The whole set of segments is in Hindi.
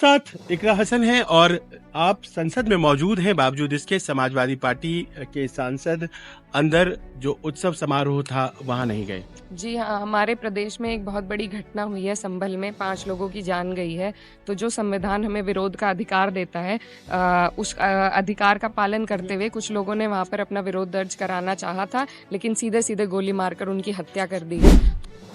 साथ इकरा हसन हैं और आप संसद में मौजूद हैं। बावजूद इसके समाजवादी पार्टी के सांसद अंदर जो उत्सव समारोह था वहां नहीं गए। जी हाँ, हमारे प्रदेश में एक बहुत बड़ी घटना हुई है। संभल में 5 लोगों की जान गई है। तो जो संविधान हमें विरोध का अधिकार देता है, उस अधिकार का पालन करते हुए कुछ लोगों ने वहाँ पर अपना विरोध दर्ज कराना चाहा था, लेकिन सीधे सीधे गोली मारकर उनकी हत्या कर दी गई।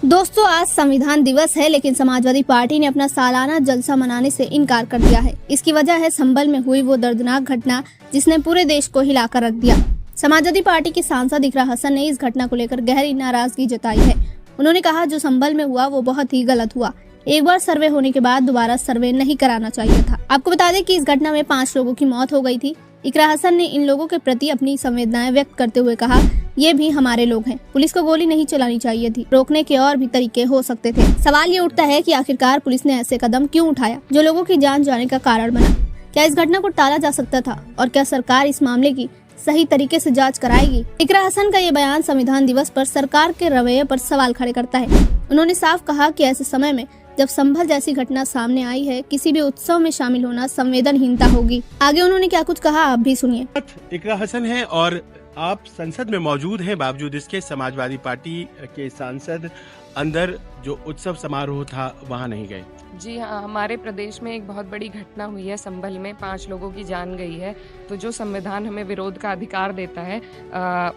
दोस्तों, आज संविधान दिवस है, लेकिन समाजवादी पार्टी ने अपना सालाना जलसा मनाने से इनकार कर दिया है। इसकी वजह है संभल में हुई वो दर्दनाक घटना जिसने पूरे देश को हिलाकर रख दिया। समाजवादी पार्टी के सांसद इकरा हसन ने इस घटना को लेकर गहरी नाराजगी जताई है। उन्होंने कहा, जो संभल में हुआ वो बहुत ही गलत हुआ। एक बार सर्वे होने के बाद दोबारा सर्वे नहीं कराना चाहिए था। आपको बता दें कि इस घटना में 5 लोगों की मौत हो गई थी। इकरा हसन ने इन लोगों के प्रति अपनी संवेदनाएं व्यक्त करते हुए कहा, ये भी हमारे लोग हैं। पुलिस को गोली नहीं चलानी चाहिए थी। रोकने के और भी तरीके हो सकते थे। सवाल ये उठता है कि आखिरकार पुलिस ने ऐसे कदम क्यों उठाया जो लोगों की जान जाने का कारण बना। क्या इस घटना को टाला जा सकता था और क्या सरकार इस मामले की सही तरीके से जांच कराएगी? इकरा हसन का ये बयान संविधान दिवस पर सरकार के रवैये पर सवाल खड़े करता है। उन्होंने साफ कहा कि ऐसे समय में जब संभल जैसी घटना सामने आई है, किसी भी उत्सव में शामिल होना संवेदनहीनता होगी। आगे उन्होंने क्या कुछ कहा, आप भी सुनिए। इकरा हसन हैं और आप संसद में मौजूद हैं। बावजूद इसके समाजवादी पार्टी के सांसद अंदर जो उत्सव समारोह था वहां नहीं गए। जी हाँ, हमारे प्रदेश में एक बहुत बड़ी घटना हुई है। संभल में 5 लोगों की जान गई है। तो जो संविधान हमें विरोध का अधिकार देता है,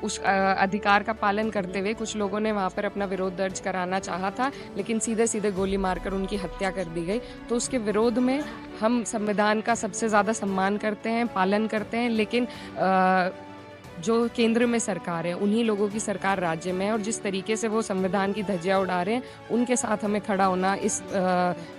उस अधिकार का पालन करते हुए कुछ लोगों ने वहाँ पर अपना विरोध दर्ज कराना चाहा था, लेकिन सीधे सीधे गोली मारकर उनकी हत्या कर दी गई। तो उसके विरोध में हम संविधान का सबसे ज़्यादा सम्मान करते हैं, पालन करते हैं, लेकिन जो केंद्र में सरकार है, उन्हीं लोगों की सरकार राज्य में है, और जिस तरीके से वो संविधान की धज्जियां उड़ा रहे हैं, उनके साथ हमें खड़ा होना इस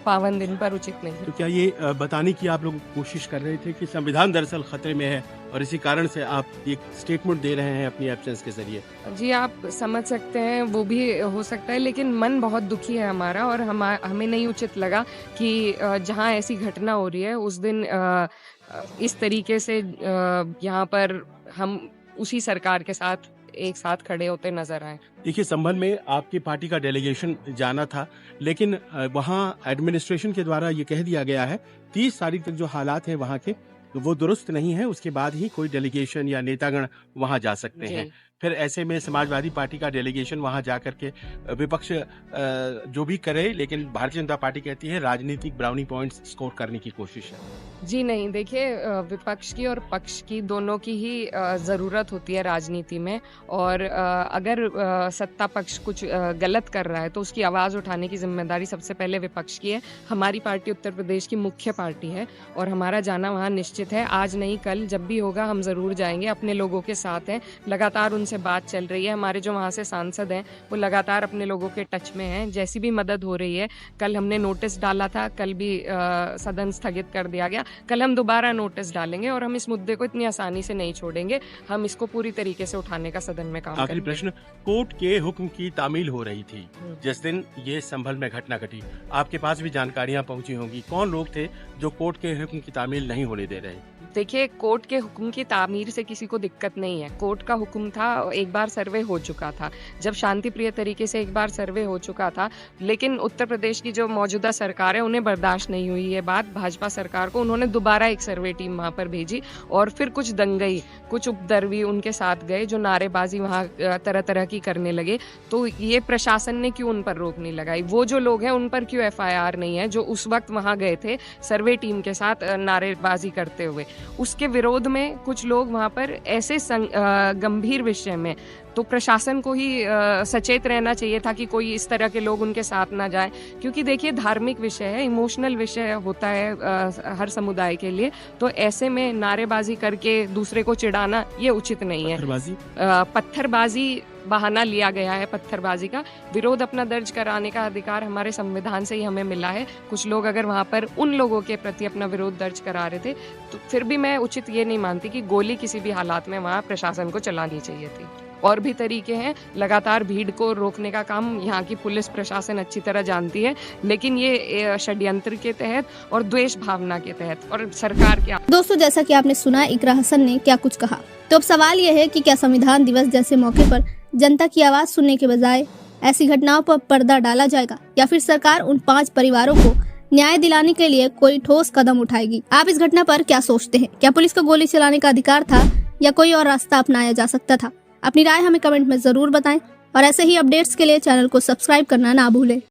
पावन दिन पर उचित नहीं है। तो क्या ये बताने की आप लोग कोशिश कर रहे थे कि संविधान दरअसल खतरे में है और इसी कारण से आप एक स्टेटमेंट दे रहे हैं अपनी एब्सेंस के जरिए? जी, आप समझ सकते हैं, वो भी हो सकता है, लेकिन मन बहुत दुखी है हमारा, और हमें नहीं उचित लगा कि जहाँ ऐसी घटना हो रही है उस दिन इस तरीके से यहाँ पर हम उसी सरकार के साथ एक साथ खड़े होते नजर आए। देखिए, संभल में आपकी पार्टी का डेलीगेशन जाना था, लेकिन वहाँ एडमिनिस्ट्रेशन के द्वारा ये कह दिया गया है 30 तारीख तक जो हालात हैं वहाँ के वो दुरुस्त नहीं है, उसके बाद ही कोई डेलीगेशन या नेतागण वहाँ जा सकते हैं। फिर ऐसे में समाजवादी पार्टी का डेलीगेशन वहाँ जा करके विपक्ष जो भी करे, लेकिन भारतीय जनता पार्टी कहती है राजनीतिक ब्राउनी पॉइंट्स स्कोर करने की कोशिश है। जी नहीं, देखिए, विपक्ष की और पक्ष की दोनों की ही ज़रूरत होती है राजनीति में, और अगर सत्ता पक्ष कुछ गलत कर रहा है तो उसकी आवाज़ उठाने की जिम्मेदारी सबसे पहले विपक्ष की है। हमारी पार्टी उत्तर प्रदेश की मुख्य पार्टी है और हमारा जाना वहाँ निश्चित है। आज नहीं कल जब भी होगा हम ज़रूर जाएंगे, अपने लोगों के साथ हैं, लगातार उनसे बात चल रही है। हमारे जो वहाँ से सांसद हैं वो लगातार अपने लोगों के टच में हैं, जैसी भी मदद हो रही है। कल हमने नोटिस डाला था, कल भी सदन स्थगित कर दिया गया, कल हम दोबारा नोटिस डालेंगे, और हम इस मुद्दे को इतनी आसानी से नहीं छोड़ेंगे। हम इसको पूरी तरीके से उठाने का सदन में काम करेंगे। आखिरी प्रश्न, कोर्ट के हुक्म की तामील हो रही थी जिस दिन ये संभल में घटना घटी, आपके पास भी जानकारियां पहुंची होंगी, कौन लोग थे जो कोर्ट के हुक्म की तामील नहीं होने दे रहे? देखिए, कोर्ट के हुक्म की तामीर से किसी को दिक्कत नहीं है। कोर्ट का हुक्म था, एक बार सर्वे हो चुका था, जब शांति प्रिय तरीके से एक बार सर्वे हो चुका था, लेकिन उत्तर प्रदेश की जो मौजूदा सरकार है उन्हें बर्दाश्त नहीं हुई ये बात भाजपा सरकार को। उन्होंने दोबारा एक सर्वे टीम वहाँ पर भेजी, और फिर कुछ दंगई, कुछ उपद्रवी उनके साथ गए जो नारेबाजी वहाँ तरह तरह की करने लगे। तो ये प्रशासन ने क्यों उन पर रोक नहीं लगाई? वो जो लोग हैं उन पर क्यों FIR नहीं है जो उस वक्त वहाँ गए थे सर्वे टीम के साथ नारेबाजी करते हुए? उसके विरोध में कुछ लोग वहाँ पर ऐसे गंभीर विषय में, तो प्रशासन को ही सचेत रहना चाहिए था कि कोई इस तरह के लोग उनके साथ ना जाए, क्योंकि देखिए धार्मिक विषय है, इमोशनल विषय होता है हर समुदाय के लिए। तो ऐसे में नारेबाजी करके दूसरे को चिढ़ाना ये उचित नहीं है। पत्थरबाजी बहाना लिया गया है पत्थरबाजी का। विरोध अपना दर्ज कराने का अधिकार हमारे संविधान से ही हमें मिला है। कुछ लोग अगर वहाँ पर उन लोगों के प्रति अपना विरोध दर्ज करा रहे थे, तो फिर भी मैं उचित ये नहीं मानती कि गोली किसी भी हालात में वहाँ प्रशासन को चलानी चाहिए थी। और भी तरीके हैं, लगातार भीड़ को रोकने का काम यहाँ की पुलिस प्रशासन अच्छी तरह जानती है, लेकिन ये षड्यंत्र के तहत और द्वेष भावना के तहत और सरकार के। दोस्तों, जैसा कि आपने सुना इकरा हसन ने क्या कुछ कहा, तो अब सवाल यह है कि क्या संविधान दिवस जैसे मौके पर जनता की आवाज सुनने के बजाय ऐसी घटनाओं पर पर्दा डाला जाएगा, या फिर सरकार उन 5 परिवारों को न्याय दिलाने के लिए कोई ठोस कदम उठाएगी। आप इस घटना पर क्या सोचते हैं? क्या पुलिस को गोली चलाने का अधिकार था या कोई और रास्ता अपनाया जा सकता था? अपनी राय हमें कमेंट में जरूर बताएं और ऐसे ही अपडेट्स के लिए चैनल को सब्सक्राइब करना ना भूलें।